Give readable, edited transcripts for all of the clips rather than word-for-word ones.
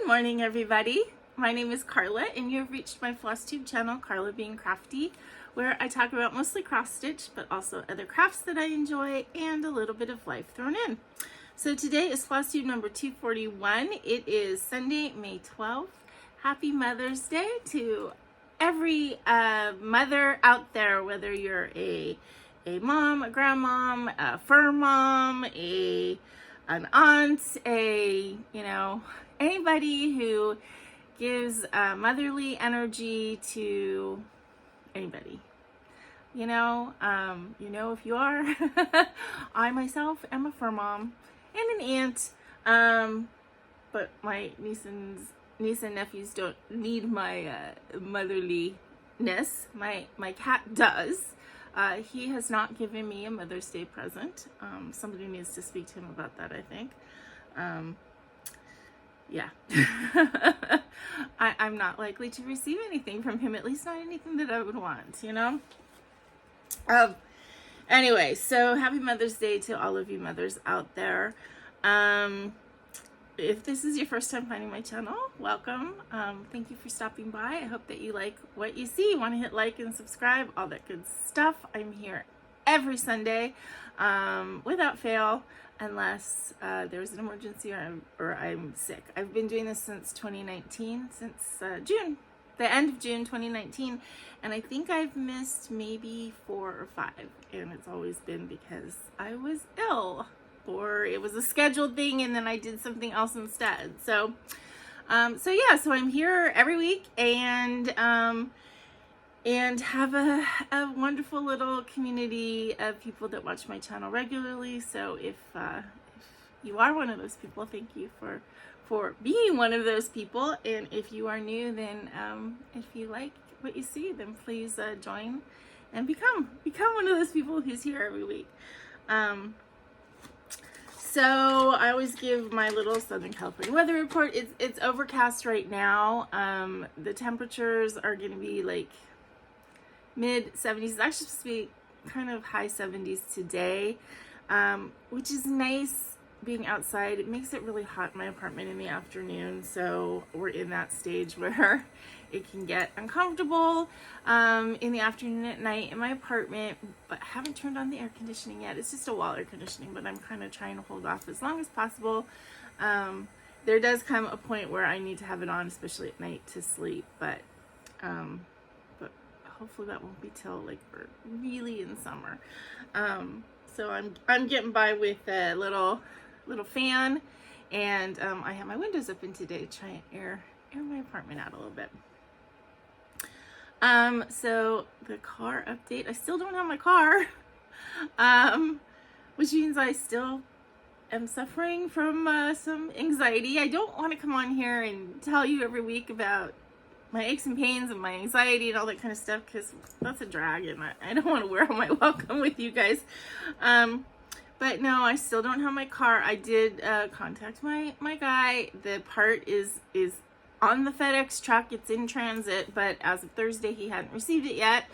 Good morning, everybody. My name is Karla, and you have reached my FlossTube channel, KarlaBeingCrafty, where I talk about mostly cross-stitch, but also other crafts that I enjoy, and a little bit of life thrown in. So today is FlossTube number 241. It is Sunday, May 12th. Happy Mother's Day to every mother out there, whether you're a mom, a grandmom, a fur mom, an aunt, anybody who gives motherly energy to anybody. If you are, I myself am a fur mom and an aunt, but my niece and nephews don't need my motherliness. My cat does. He has not given me a Mother's Day present. Somebody needs to speak to him about that, I think. Yeah. I'm not likely to receive anything from him, at least not anything that I would want, Anyway, so happy Mother's Day to all of you mothers out there. If this is your first time finding my channel, welcome. Thank you for stopping by. I hope that you like what you see. You want to hit like and subscribe, all that good stuff. I'm here every Sunday without fail, unless there's an emergency or I'm sick. I've been doing this since 2019, since June, the end of June 2019, and I think I've missed maybe 4 or 5, and it's always been because I was ill, or it was a scheduled thing and then I did something else instead. So I'm here every week and have a wonderful little community of people that watch my channel regularly. So if you are one of those people, thank you for being one of those people. And if you are new, then if you like what you see, then please join and become one of those people who's here every week. So I always give my little Southern California weather report. It's overcast right now. The temperatures are going to be like mid 70s. It's actually supposed to be kind of high 70s today, which is nice being outside. It makes it really hot in my apartment in the afternoon, so we're in that stage where it can get uncomfortable in the afternoon at night in my apartment, but I haven't turned on the air conditioning yet. It's just a wall air conditioning, but I'm kind of trying to hold off as long as possible. There does come a point where I need to have it on, especially at night, to sleep, but hopefully that won't be till like we're really in summer. So I'm getting by with a little fan, and I have my windows open today to try and air my apartment out a little bit. So the car update, I still don't have my car, which means I still am suffering from some anxiety. I don't want to come on here and tell you every week about my aches and pains and my anxiety and all that kind of stuff, because that's a drag, and I don't want to wear out my welcome with you guys. But no, I still don't have my car. I did contact my guy. The part is on the FedEx truck. It's in transit, but as of Thursday, he hadn't received it yet.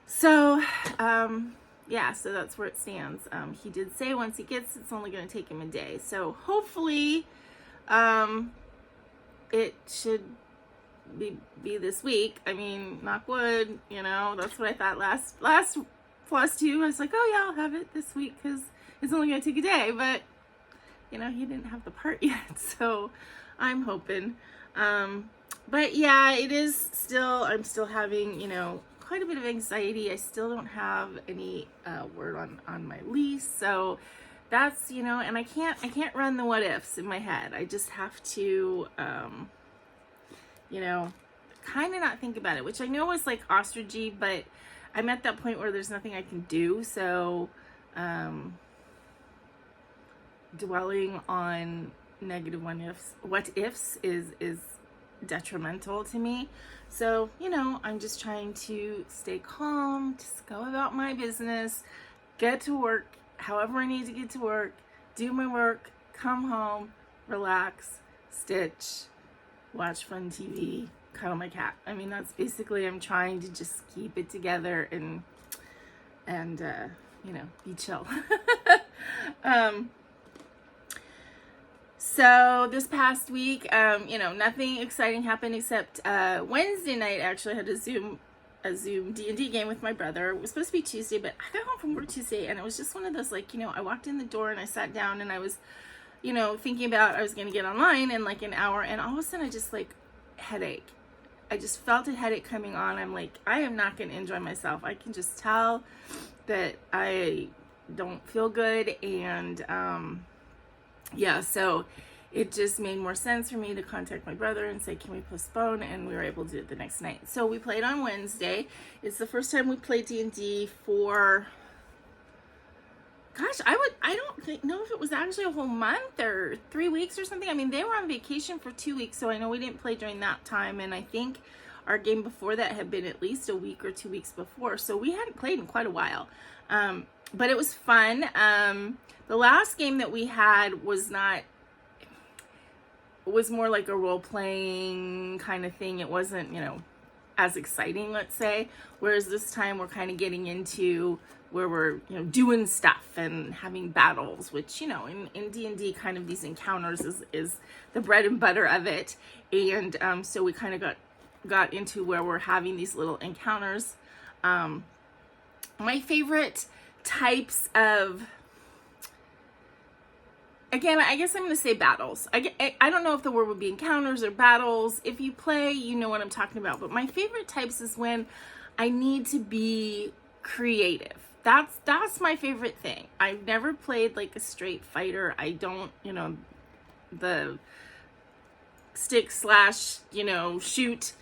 So, so that's where it stands. He did say once he gets it, it's only going to take him a day. So hopefully, it should be this week. I mean, knock wood, that's what I thought last FlossTube. I was like, oh yeah, I'll have it this week because it's only going to take a day, but he didn't have the part yet, so I'm hoping. But yeah, it is still, I'm still having, quite a bit of anxiety. I still don't have any word on my lease, so that's, and I can't run the what ifs in my head. I just have to kind of not think about it, which I know is like ostrichy, but I'm at that point where there's nothing I can do. So dwelling on negative what ifs is detrimental to me. So, I'm just trying to stay calm, just go about my business, get to work however I need to get to work, do my work, come home, relax, stitch, watch fun TV, cuddle my cat. I mean, that's basically, I'm trying to just keep it together and be chill. So, I don't know. So this past week, you know, nothing exciting happened except Wednesday night I actually had a Zoom D&D game with my brother. It was supposed to be Tuesday, but I got home from work Tuesday, and it was just one of those, like, you know, I walked in the door and I sat down and I was, you know, thinking about I was going to get online in like an hour, and all of a sudden I just like headache. I just felt a headache coming on. I'm like, I am not going to enjoy myself. I can just tell that I don't feel good, and yeah, so it just made more sense for me to contact my brother and say, can we postpone? And we were able to do it the next night. So we played on Wednesday. It's the first time we played D&D for, gosh, I don't know if it was actually a whole month or 3 weeks or something. I mean, they were on vacation for 2 weeks, so I know we didn't play during that time. And I think our game before that had been at least a week or 2 weeks before. So we hadn't played in quite a while. But it was fun. The last game that we had was more like a role-playing kind of thing. It wasn't, you know, as exciting, let's say. Whereas this time we're kind of getting into where we're, you know, doing stuff and having battles, which, you know, in D&D, kind of these encounters is the bread and butter of it. And so we kind of got into where we're having these little encounters. My favorite types of, again, I guess I'm going to say battles. I don't know if the word would be encounters or battles. If you play, you know what I'm talking about. But my favorite types is when I need to be creative. That's my favorite thing. I've never played like a straight fighter. I don't, you know, the stick / you know, shoot.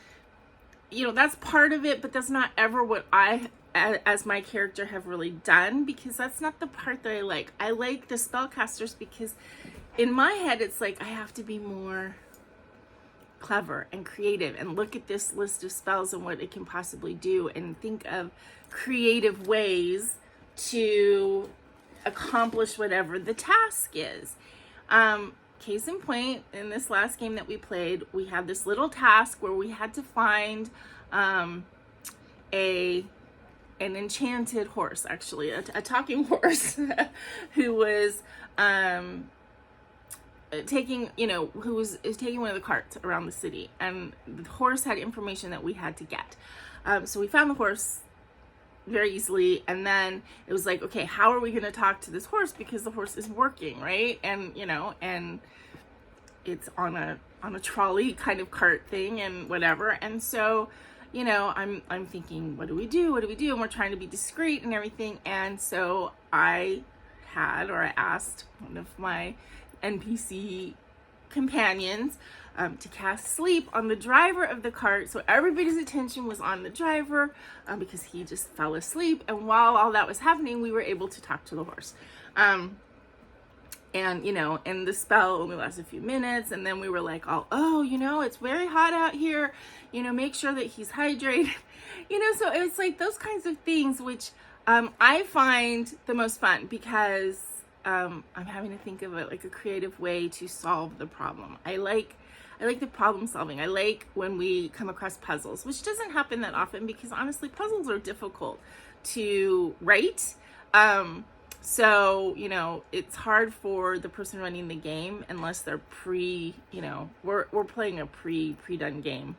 You know, that's part of it, but that's not ever what I, as my character, have really done, because that's not the part that I like. I like the spellcasters because in my head it's like I have to be more clever and creative and look at this list of spells and what it can possibly do and think of creative ways to accomplish whatever the task is. Case in point, in this last game that we played, we had this little task where we had to find an enchanted horse, actually, a talking horse, who was taking one of the carts around the city, and the horse had information that we had to get. So we found the horse very easily, and then it was like, okay, how are we going to talk to this horse, because the horse is working, right? And you know, and it's on a trolley kind of cart thing and whatever. And so, you know, I'm thinking, what do we do? And we're trying to be discreet and everything. And so I asked one of my NPC companions to cast sleep on the driver of the cart, so everybody's attention was on the driver, because he just fell asleep. And while all that was happening, we were able to talk to the horse. And you know, and the spell only lasted a few minutes, and then we were like, oh, you know, it's very hot out here, you know, make sure that he's hydrated. You know, so it's like those kinds of things which I find the most fun, because I'm having to think of it like a creative way to solve the problem. I like the problem solving. I like when we come across puzzles, which doesn't happen that often, because honestly, puzzles are difficult to write. So, you know, it's hard for the person running the game unless they're you know, we're playing a pre-done game.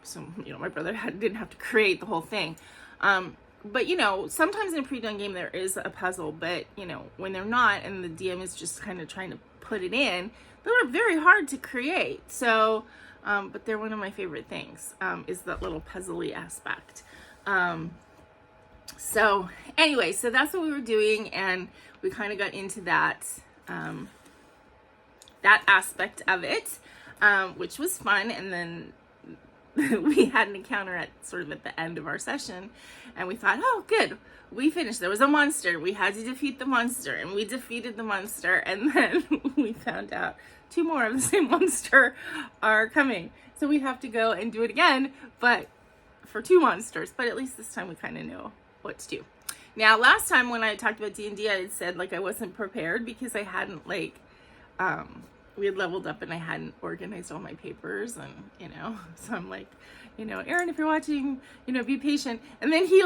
So, you know, my brother didn't have to create the whole thing. But, you know, sometimes in a pre-done game there is a puzzle, but, you know, when they're not and the DM is just kind of trying to put it in, they're very hard to create. So, but they're one of my favorite things, is that little puzzly aspect. So anyway, so that's what we were doing, and we kind of got into that aspect of it, which was fun. And then we had an encounter at the end of our session, and we thought, oh, good, we finished. There was a monster. We had to defeat the monster, and we defeated the monster. And then we found out 2 more of the same monster are coming. So we have to go and do it again, but for 2 monsters. But at least this time we kind of knew what to do. Now, last time when I talked about D&D, I had said like I wasn't prepared because I hadn't we had leveled up and I hadn't organized all my papers, and so I'm like, Aaron, if you're watching, be patient. And then he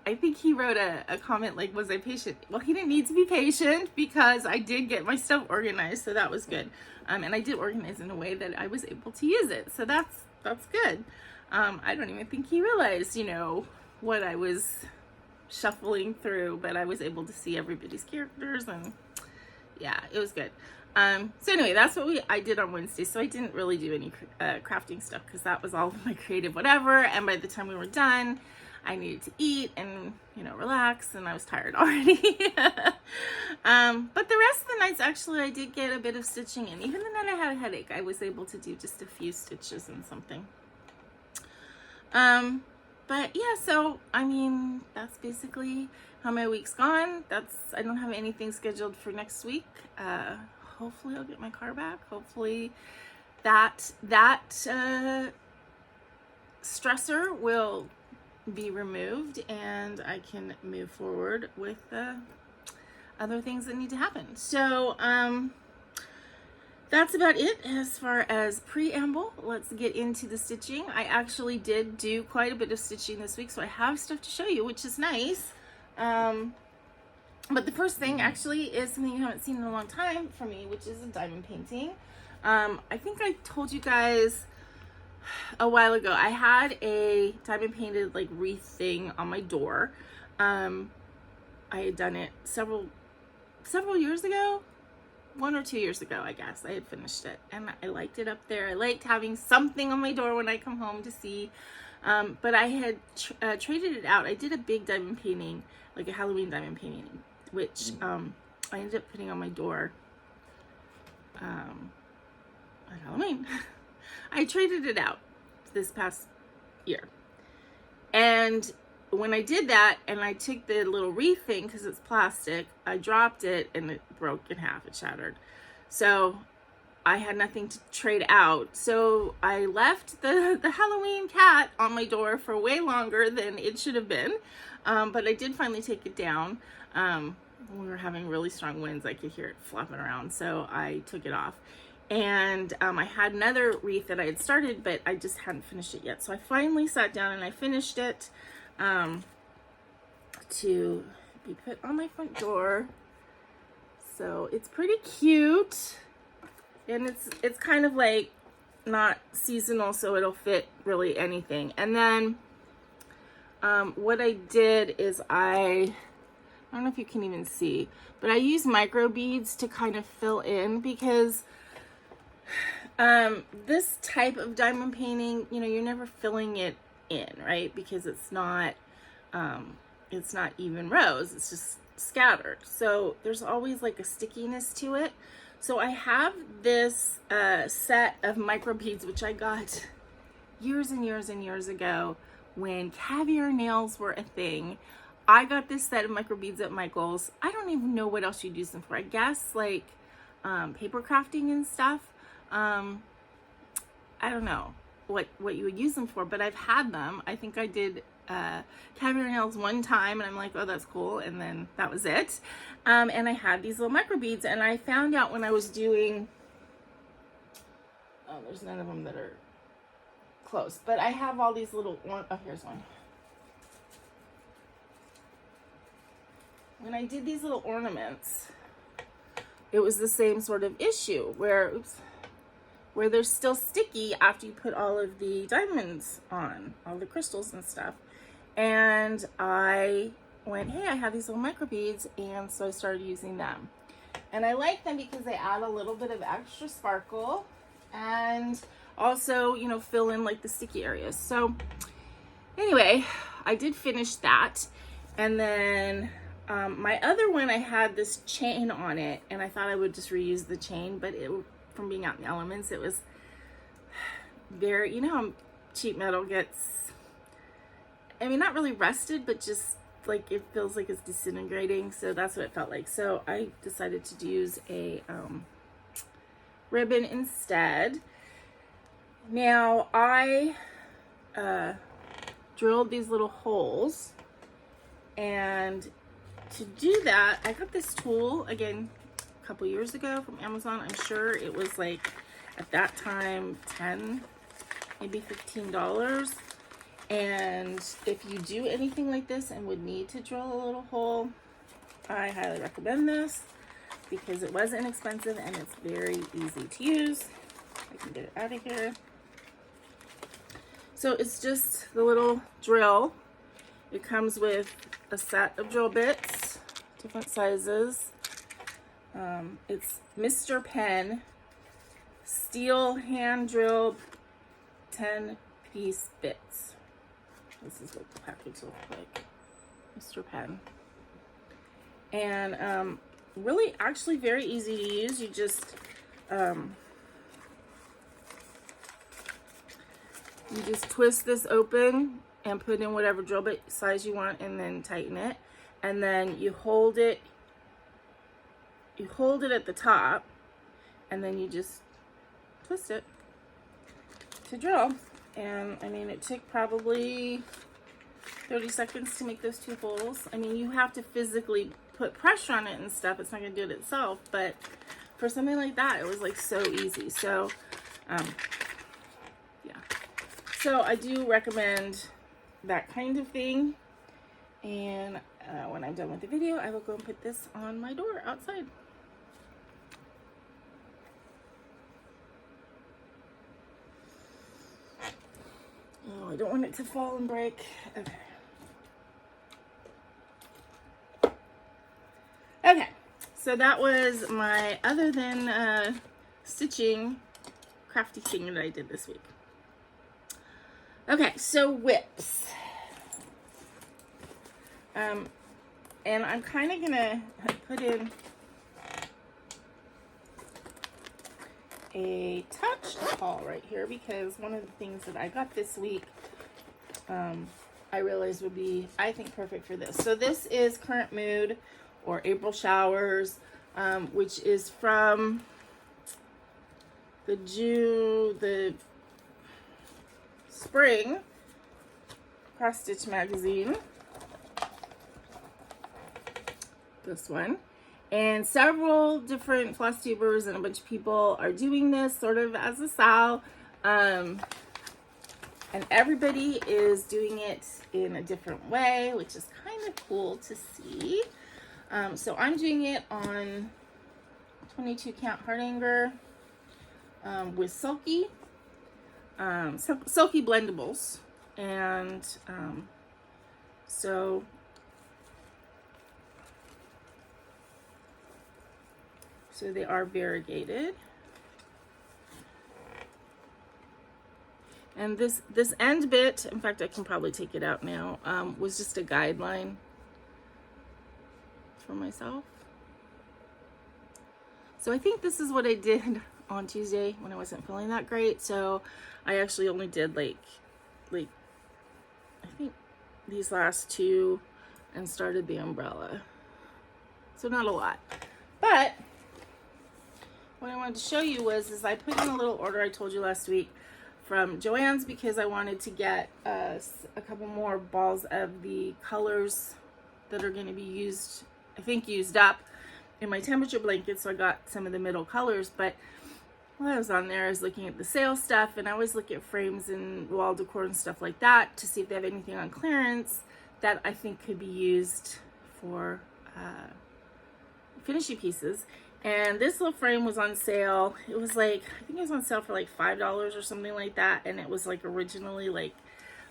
I think he wrote a comment like, was I patient? Well, he didn't need to be patient because I did get my stuff organized, so that was good. And I did organize in a way that I was able to use it, so that's good. I don't even think he realized, what I was shuffling through, but I was able to see everybody's characters, and yeah, it was good. So anyway, that's what I did on Wednesday. So I didn't really do any crafting stuff because that was all of my creative whatever. And by the time we were done, I needed to eat and, relax, and I was tired already. But the rest of the nights, actually, I did get a bit of stitching in. Even the night I had a headache, I was able to do just a few stitches and something. But yeah, so, I mean, that's basically how my week's gone. I don't have anything scheduled for next week. Hopefully I'll get my car back. Hopefully that stressor will be removed and I can move forward with other things that need to happen. So that's about it as far as preamble. Let's get into the stitching. I actually did do quite a bit of stitching this week, so I have stuff to show you, which is nice. But the first thing actually is something you haven't seen in a long time from me, which is a diamond painting. I think I told you guys a while ago, I had a diamond painted wreath thing on my door. I had done it several years ago, 1 or 2 years ago, I guess. I had finished it and I liked it up there. I liked having something on my door when I come home to see. But I had traded it out. I did a big diamond painting, like a Halloween diamond painting, which I ended up putting on my door on Halloween. I traded it out this past year. And when I did that and I took the little wreath thing, because it's plastic, I dropped it and it broke in half. It shattered. So I had nothing to trade out. So I left the Halloween cat on my door for way longer than it should have been. But I did finally take it down. We were having really strong winds. I could hear it flopping around. So I took it off. And I had another wreath that I had started, but I just hadn't finished it yet. So I finally sat down and I finished it to be put on my front door. So it's pretty cute. And it's kind of not seasonal, so it'll fit really anything. And then what I did is I don't know if you can even see, but I use micro beads to kind of fill in, because this type of diamond painting, you're never filling it in, right? Because it's not even rows, it's just scattered. So there's always a stickiness to it. So I have this set of micro beads, which I got years and years and years ago when caviar nails were a thing. I got this set of micro beads at Michael's. I don't even know what else you'd use them for. I guess paper crafting and stuff. I don't know what you would use them for, but I've had them. I think I did caviar nails one time and I'm like, oh, that's cool. And then that was it. And I had these little micro beads, and I found out when I was doing, there's none of them that are close, but I have all these little, here's one. When I did these little ornaments, it was the same sort of issue where they're still sticky after you put all of the diamonds on, all the crystals and stuff. And I went, hey, I have these little micro beads, and so I started using them. And I like them because they add a little bit of extra sparkle and also, fill in the sticky areas. So anyway, I did finish that. And then my other one, I had this chain on it, and I thought I would just reuse the chain, but from being out in the elements, it was very, how cheap metal gets, not really rusted, but just it feels like it's disintegrating. So that's what it felt like. So I decided to use a ribbon instead. Now I drilled these little holes, and to do that, I got this tool, again, couple years ago from Amazon. I'm sure it was like at that time 10, maybe $15. And if you do anything like this and would need to drill a little hole, I highly recommend this because it was inexpensive and it's very easy to use. I can get it out of here. So it's just the little drill. It comes with a set of drill bits, different sizes. It's Mr. Pen steel hand drilled 10-piece bits. This is what the package looks like. Mr. Pen. And really actually very easy to use. You just twist this open and put in whatever drill bit size you want and then tighten it. And then you hold it at the top and then you just twist it to drill. And I mean, it took probably 30 seconds to make those 2 holes. I mean, you have to physically put pressure on it and stuff. It's not gonna do it itself, but for something like that, it was like so easy. So, yeah. So I do recommend that kind of thing. And when I'm done with the video, I will go and put this on my door outside. Oh, I don't want it to fall and break. Okay. Okay, so that was my other than stitching crafty thing that I did this week. Okay, so whips. And I'm kind of gonna put in a touch haul right here because one of the things that I got this week I realized would be, I think, perfect for this. So this is Current Mood or April Showers, which is from the spring cross stitch magazine. This one. And several different floss tubers and a bunch of people are doing this sort of as a style. And everybody is doing it in a different way, which is kind of cool to see. So I'm doing it on 22 count Hardanger with Sulky. Sulky Blendables. And so they are variegated. And this end bit, in fact, I can probably take it out now, was just a guideline for myself. So I think this is what I did on Tuesday when I wasn't feeling that great. So I actually only did like I think these last 2 and started the umbrella. So not a lot. But what I wanted to show you is I put in a little order I told you last week from Joann's because I wanted to get a couple more balls of the colors that are going to be used, I think used up in my temperature blanket. So I got some of the middle colors, but while I was on there, I was looking at the sale stuff, and I always look at frames and wall decor and stuff like that to see if they have anything on clearance that I think could be used for finishing pieces. And this little frame was on sale. It was like, I think it was on sale for like $5 or something like that. And it was like originally like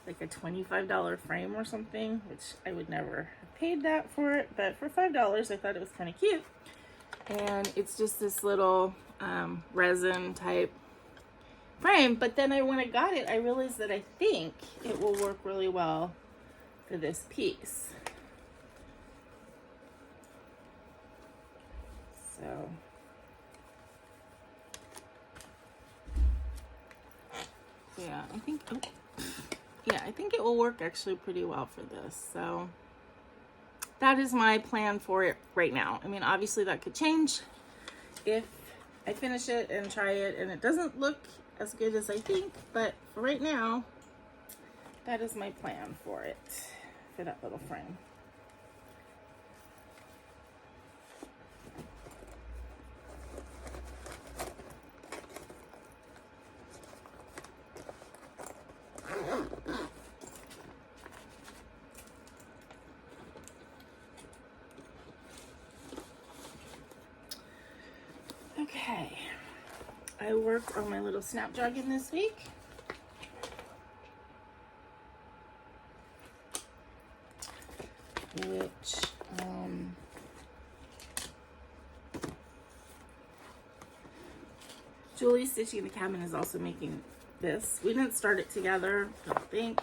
a $25 frame or something, which I would never have paid that for it. But for $5, I thought it was kind of cute. And it's just this little resin type frame. But then when I got it, I realized that I think it will work really well for this piece. So yeah, I think I think it will work actually pretty well for this. So that is my plan for it right now. I mean, obviously that could change if I finish it and try it and it doesn't look as good as I think, but for right now, that is my plan for it, for that little frame. Okay, I worked on my little Snapdragon this week. Which, Julie Stitching the Cabin is also making this. We didn't start it together, I don't think.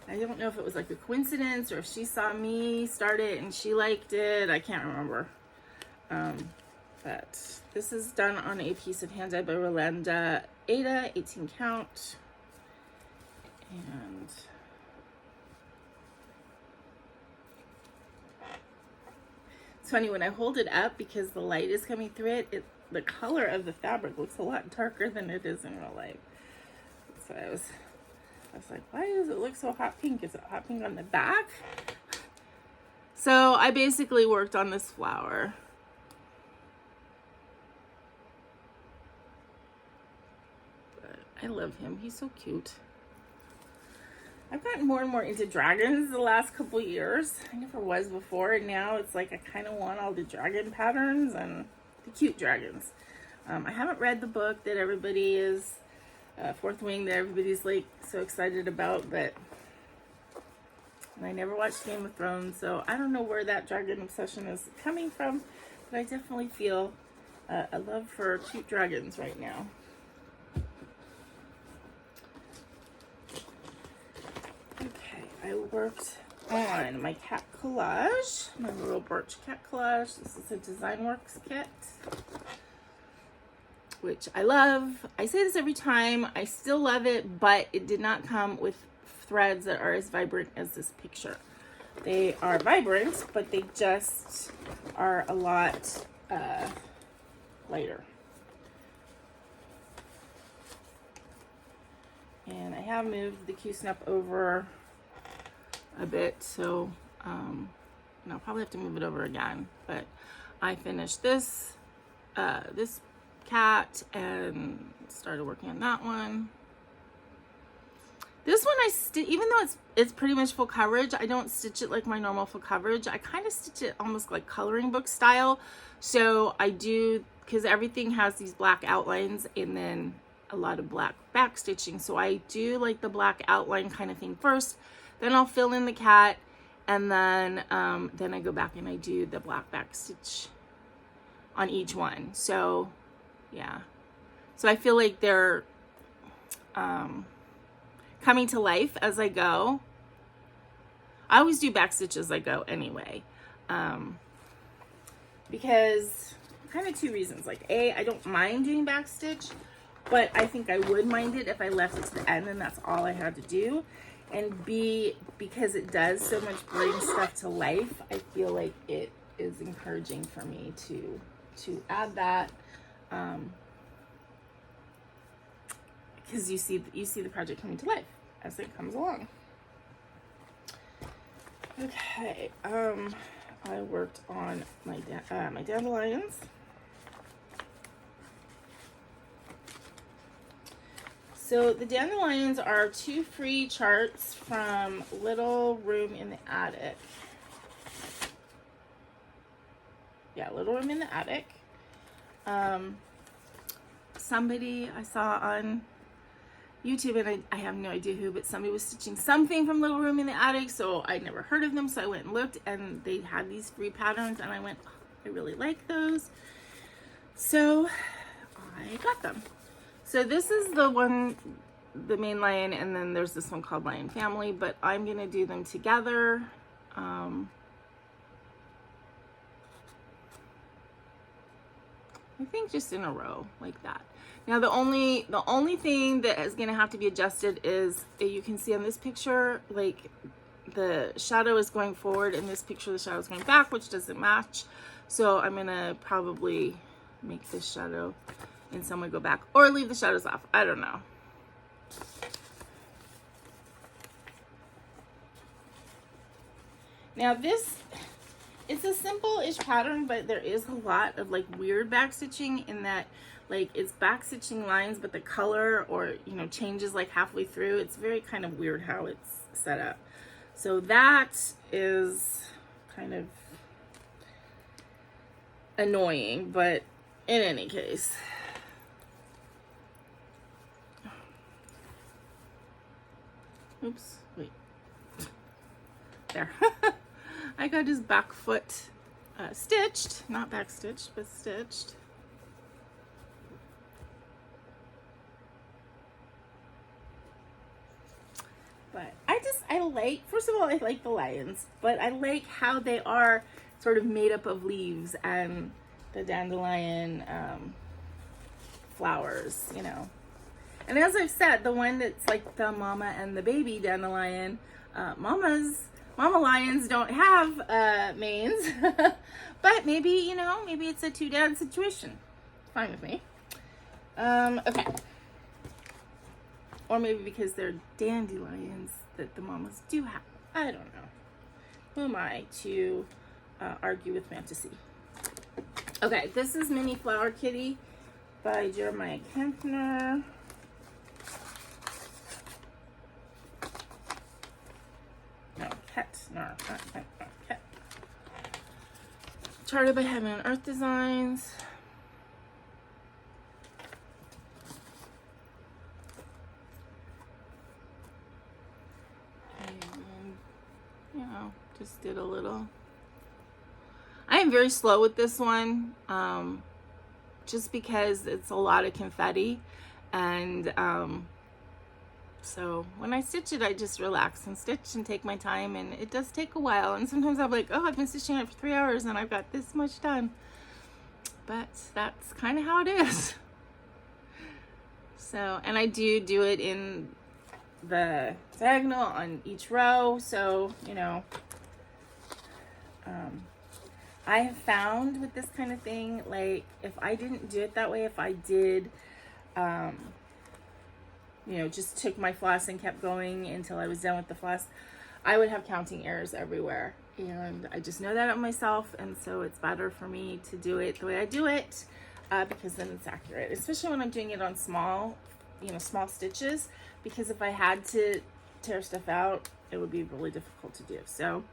I don't know if it was like a coincidence or if she saw me start it and she liked it. I can't remember. But this is done on a piece of hand dyed by Rolanda Aida, 18 count. And it's funny when I hold it up because the light is coming through it, the color of the fabric looks a lot darker than it is in real life. So I was like, why does it look so hot pink? Is it hot pink on the back? So I basically worked on this flower. But I love him. He's so cute. I've gotten more and more into dragons the last couple years. I never was before, and now it's like I kind of want all the dragon patterns and the cute dragons. I haven't read the book that everybody is, Fourth Wing, that everybody's like so excited about, but I never watched Game of Thrones, so I don't know where that dragon obsession is coming from, but I definitely feel a love for cute dragons right now. Okay, I worked on my cat collage, my little birch cat collage. This is a Design Works kit, which I love. I say this every time. I still love it, but it did not come with threads that are as vibrant as this picture. They are vibrant, but they just are a lot lighter. And I have moved the Q-snap over a bit, so I'll probably have to move it over again. But I finished this this cat and started working on that one. This one even though it's pretty much full coverage, I don't stitch it like my normal full coverage. I kind of stitch it almost like coloring book style. So I do, because everything has these black outlines and then a lot of black back stitching. So I do like the black outline kind of thing first, then I'll fill in the cat, and then I go back and I do the black back stitch on each one. So yeah, so I feel like they're coming to life as I go. I always do back stitch as I go anyway, because kind of two reasons. Like A, I don't mind doing back stitch, but I think I would mind it if I left it to the end and that's all I had to do. And B, because it does so much bring stuff to life, I feel like it is encouraging for me to add that, because you see the project coming to life as it comes along. Okay, I worked on my dandelions. So the dandelions are 2 free charts from Little Room in the Attic. Yeah, Little Room in the Attic. Somebody I saw on YouTube, and I have no idea who, but somebody was stitching something from Little Room in the Attic, so I'd never heard of them, so I went and looked, and they had these free patterns, and I went, oh, I really like those. So I got them. So this is the one, the main lion, and then there's this one called Lion Family, but I'm gonna do them together. I think just in a row like that. Now the only thing that is gonna have to be adjusted is, you can see on this picture, like the shadow is going forward, in this picture the shadow is going back, which doesn't match. So I'm gonna probably make this shadow in some way go back, or leave the shadows off. I don't know. Now this, it's a simple-ish pattern, but there is a lot of like weird back stitching in that, like it's back stitching lines, but the color, or you know, changes like halfway through. It's very kind of weird how it's set up. So that is kind of annoying, but in any case. Oops, wait. There. I got his back foot stitched, not back stitched, but stitched. But I like, first of all, I like the lions, but I like how they are sort of made up of leaves and the dandelion flowers, you know. And as I've said, the one that's like the mama and the baby dandelion, mama lions don't have manes, but maybe, you know, maybe it's a two-dad situation. Fine with me. Okay. Or maybe because they're dandelions that the mamas do have. I don't know. Who am I to argue with fantasy? Okay, this is Mini Flower Kitty by Jeremiah Kempner. No, Ket. Charted by Heaven and Earth Designs. Just did a little. I am very slow with this one, just because it's a lot of confetti, and so when I stitch it, I just relax and stitch and take my time, and it does take a while, and sometimes I'm like, oh, I've been stitching it for 3 hours and I've got this much done, but that's kind of how it is. So, and I do it in the diagonal on each row, so you know, I have found with this kind of thing, like if I didn't do it that way, if I did you know, just took my floss and kept going until I was done with the floss, I would have counting errors everywhere, and I just know that of myself, and so it's better for me to do it the way I do it, because then it's accurate, especially when I'm doing it on small, you know, small stitches, because if I had to tear stuff out, it would be really difficult to do. So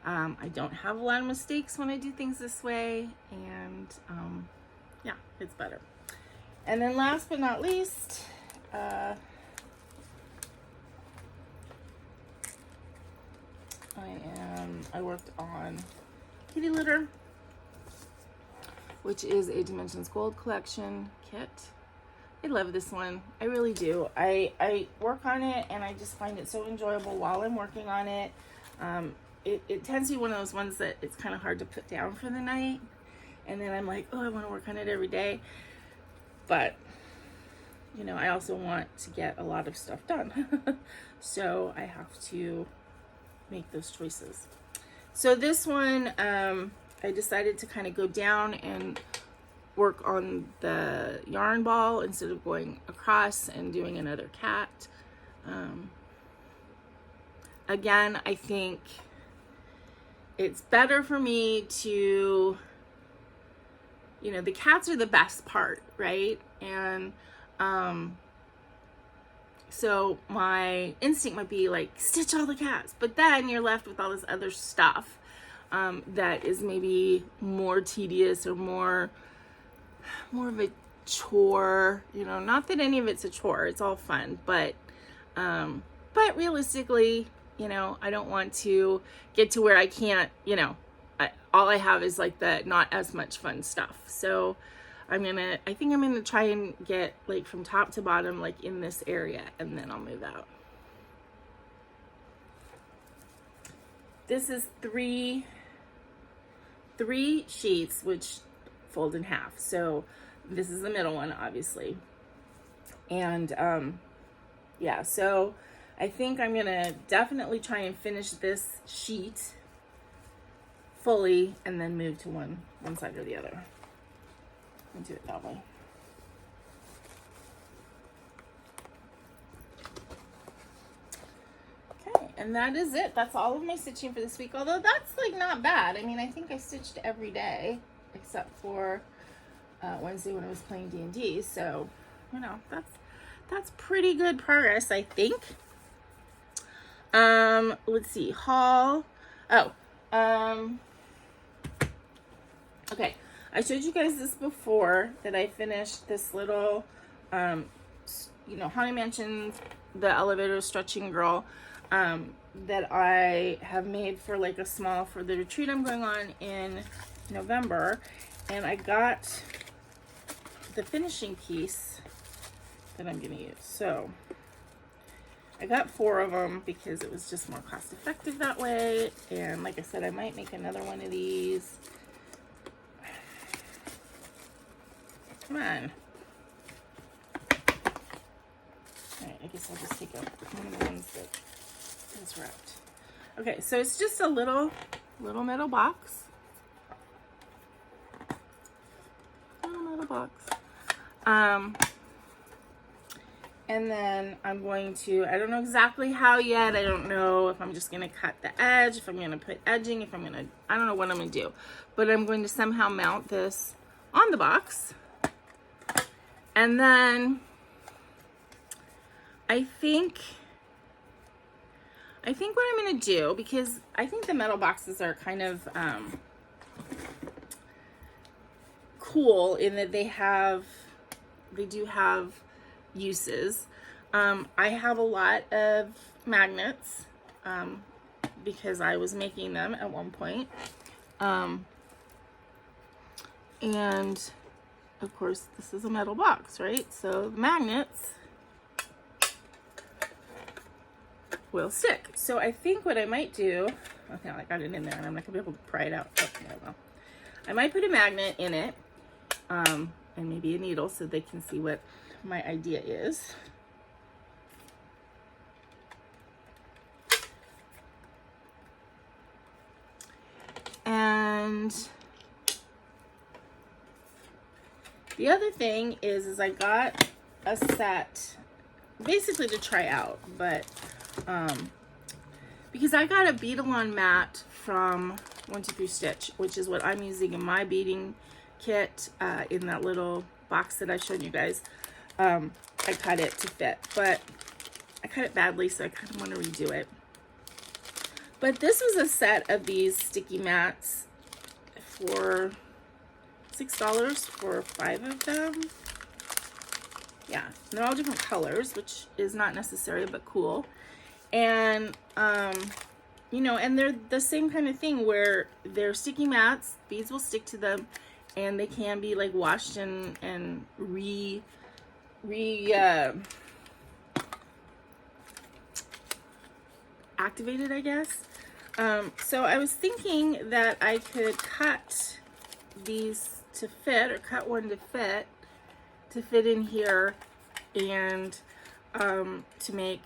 I don't have a lot of mistakes when I do things this way, and yeah, it's better. And then last but not least, I worked on Kitty Litter, which is a Dimensions Gold Collection kit. I love this one. I really do. I work on it and I just find it so enjoyable while I'm working on it. It tends to be one of those ones that it's kind of hard to put down for the night. And then I'm like, oh, I want to work on it every day. But, you know, I also want to get a lot of stuff done. So I have to make those choices. So this one, I decided to kind of go down and work on the yarn ball instead of going across and doing another cat. Again, I think it's better for me to, you know, the cats are the best part, right? And so my instinct might be like, stitch all the cats, but then you're left with all this other stuff that is maybe more tedious or more of a chore, you know. Not that any of it's a chore, it's all fun, but realistically, you know, I don't want to get to where I can't, you know, all I have is like the not as much fun stuff. So I think I'm gonna try and get like from top to bottom, like in this area, and then I'll move out. This is three sheets which fold in half. So this is the middle one, obviously. And yeah, so I think I'm gonna definitely try and finish this sheet fully and then move to one side or the other and do it that way. Okay, and that is it. That's all of my stitching for this week, although that's like not bad. I mean, I think I stitched every day except for Wednesday when I was playing D&D. So, you know, that's pretty good progress, I think. Let's see, haul. Oh, okay. I showed you guys this before, that I finished this little, you know, Haunted Mansion, the elevator stretching girl, that I have made for like a small, for the retreat I'm going on in November. And I got the finishing piece that I'm going to use. So I got 4 of them because it was just more cost effective that way. And like I said, I might make another one of these. Come on. Alright, I guess I'll just take out one of the ones that is wrapped. Okay, so it's just a little metal box. Little metal box. And then I'm going to, I don't know exactly how yet. I don't know if I'm just going to cut the edge, if I'm going to put edging, if I'm going to, I don't know what I'm going to do. But I'm going to somehow mount this on the box. And then I think what I'm going to do, because I think the metal boxes are kind of cool in that they do have uses. I have a lot of magnets because I was making them at one point. And of course, this is a metal box, right? So the magnets will stick. So I think what I might do, okay, I got it in there and I'm not gonna be able to pry it out. Oh, there we go. I might put a magnet in it, and maybe a needle so they can see what my idea is. And the other thing is I got a set basically to try out, but because I got a bead-along mat from 123 Stitch, which is what I'm using in my beading kit, in that little box that I showed you guys. I cut it to fit, but I cut it badly, so I kind of want to redo it. But this was a set of these sticky mats for $6 for 5 of them. Yeah, they're all different colors, which is not necessary, but cool. And, you know, and they're the same kind of thing where they're sticky mats, beads will stick to them, and they can be like washed and activated, I guess. So I was thinking that I could cut these to fit, or cut one to fit in here, and to make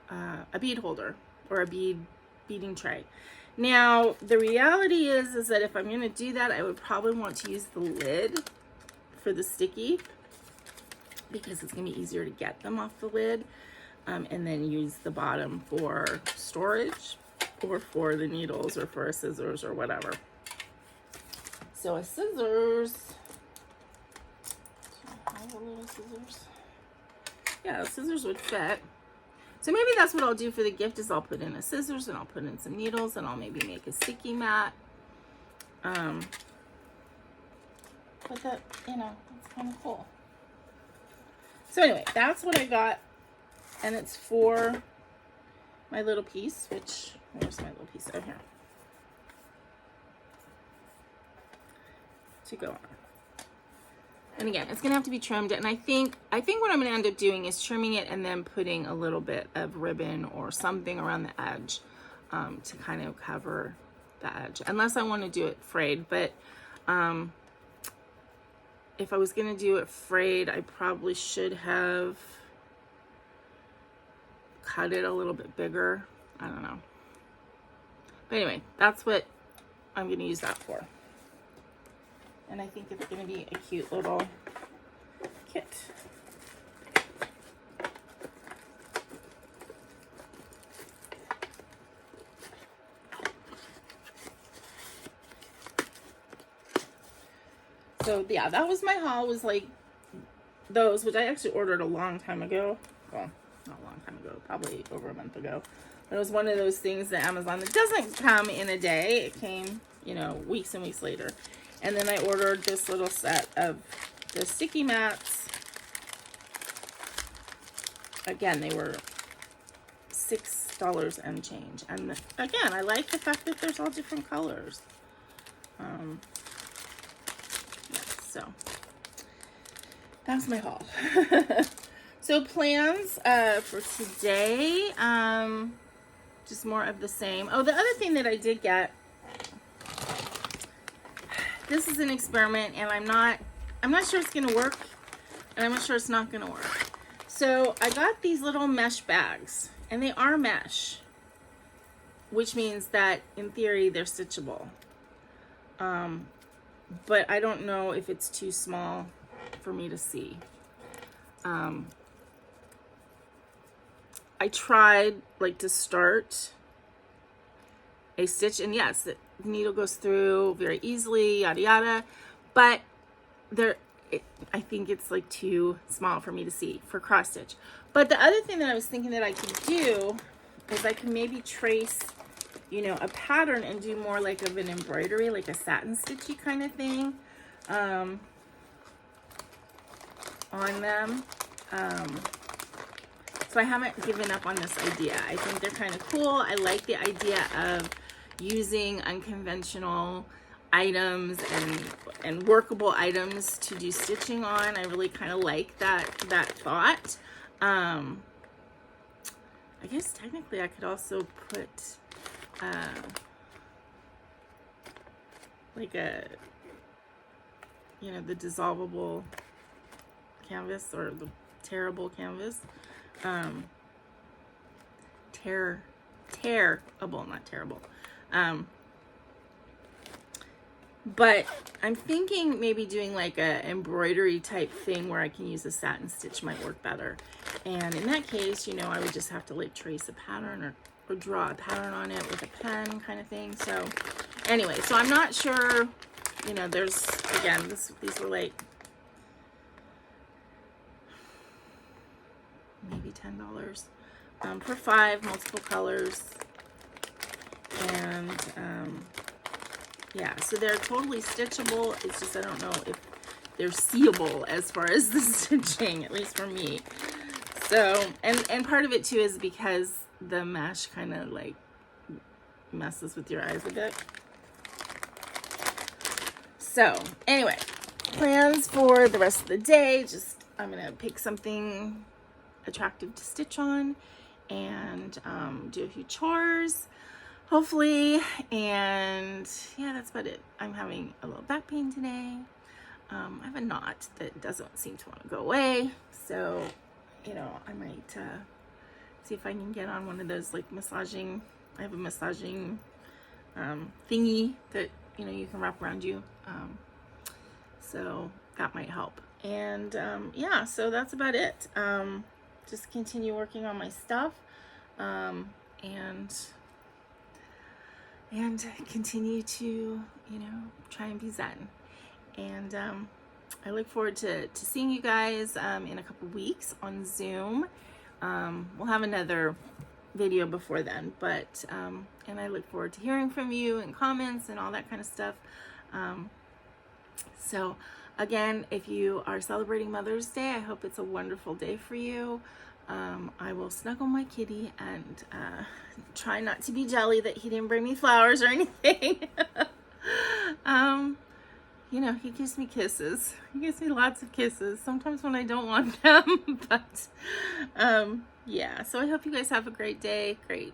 a bead holder or a beading tray. Now the reality is that if I'm going to do that, I would probably want to use the lid for the sticky, because it's going to be easier to get them off the lid, and then use the bottom for storage, or for the needles, or for a scissors, or whatever. So a scissors, little scissors. Yeah, the scissors would fit. So maybe that's what I'll do for the gift, is I'll put in a scissors and I'll put in some needles and I'll maybe make a sticky mat. But that, you know, that's kind of cool. So anyway, that's what I got, and it's for my little piece, which, where's my little piece? Oh, here. To go on. And again, it's gonna have to be trimmed, and I think what I'm gonna end up doing is trimming it and then putting a little bit of ribbon or something around the edge, to kind of cover the edge, unless I want to do it frayed. But if I was gonna do it frayed, I probably should have cut it a little bit bigger. I don't know. But anyway, that's what I'm gonna use that for. And I think it's going to be a cute little kit. So yeah, that was my haul, was like those, which I actually ordered a long time ago. Well, not a long time ago, probably over a month ago. It was one of those things that Amazon that doesn't come in a day. It came, you know, weeks and weeks later. And then I ordered this little set of the sticky mats. Again, they were $6 and change. And again, I like the fact that there's all different colors. Yeah, so that's my haul. So plans for today, just more of the same. Oh, the other thing that I did get, this is an experiment, and I'm not sure it's gonna work, and I'm not sure it's not gonna work. So I got these little mesh bags, and they are mesh, which means that in theory they're stitchable. But I don't know if it's too small for me to see. I tried like to start a stitch, and yes, the needle goes through very easily, yada yada, but I think it's like too small for me to see for cross stitch. But the other thing that I was thinking that I could do is I could maybe trace, you know, a pattern and do more like of an embroidery, like a satin stitchy kind of thing on them. So I haven't given up on this idea. I think they're kind of cool. I like the idea of using unconventional items and workable items to do stitching on. I really kind of like that thought. I guess technically I could also put like a, you know, the dissolvable canvas or the tearable canvas. Tearable, not terrible. But I'm thinking maybe doing like a embroidery type thing where I can use a satin stitch might work better. And in that case, you know, I would just have to like trace a pattern or draw a pattern on it with a pen kind of thing. So anyway, so I'm not sure, you know, there's, again, these were like maybe $10 for 5 multiple colors. And yeah, so they're totally stitchable. It's just I don't know if they're seeable as far as the stitching, at least for me. So, and part of it too is because the mesh kind of like messes with your eyes a bit. So anyway, plans for the rest of the day, just I'm gonna pick something attractive to stitch on and do a few chores hopefully, and yeah, that's about it. I'm having a little back pain today. I have a knot that doesn't seem to want to go away, so you know, I might see if I can get on one of those like massaging, I have a massaging thingy that, you know, you can wrap around you, so that might help. And yeah, so that's about it. Just continue working on my stuff, and continue to, you know, try and be zen. And I look forward to seeing you guys in a couple weeks on Zoom. We'll have another video before then, but and I look forward to hearing from you and comments and all that kind of stuff. So again, if you are celebrating Mother's Day, I hope it's a wonderful day for you. I will snuggle my kitty and try not to be jelly that he didn't bring me flowers or anything. You know, he gives me kisses. He gives me lots of kisses, sometimes when I don't want them. But yeah, so I hope you guys have a great day, great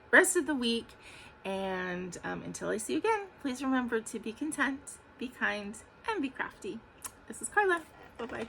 rest of the week. And until I see you again, please remember to be content, be kind, and be crafty. This is Karla. Bye-bye.